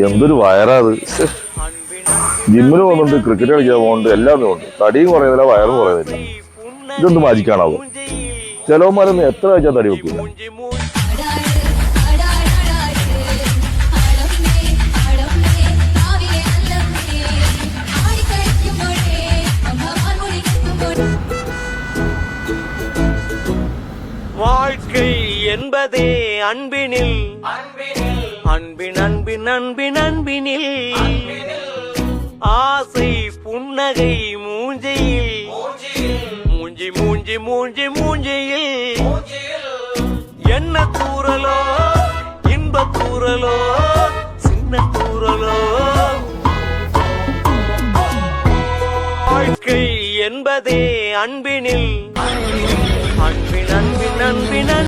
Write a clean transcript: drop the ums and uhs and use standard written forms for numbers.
എന്തൊരു വയറാ അത്. ജിമ്മിന് പോകുന്നുണ്ട്, ക്രിക്കറ്റ് കളിക്കാൻ പോകുന്നുണ്ട്, എല്ലാം പോകുന്നുണ്ട്. തടിയും കുറയുന്നില്ല, വയറും കുറയുന്നില്ല. ഇതൊന്നും മാജിക്കാണാവോ? ചിലവന്മാരൊന്നും എത്ര കഴിച്ചാൽ തടി വെക്കില്ല. வாழ்க்கை என்பதே அன்பினில் அன்பின் அன்பின் அன்பின் அன்பினில் ஆசை புன்னகை மூஞ்சையில் மூஞ்சி மூஞ்சி மூஞ்சி மூஞ்சியில் என்ன தூரலோ இன்ப தூரலோ சின்ன தூரலோ வாழ்க்கை என்பதே அன்பின்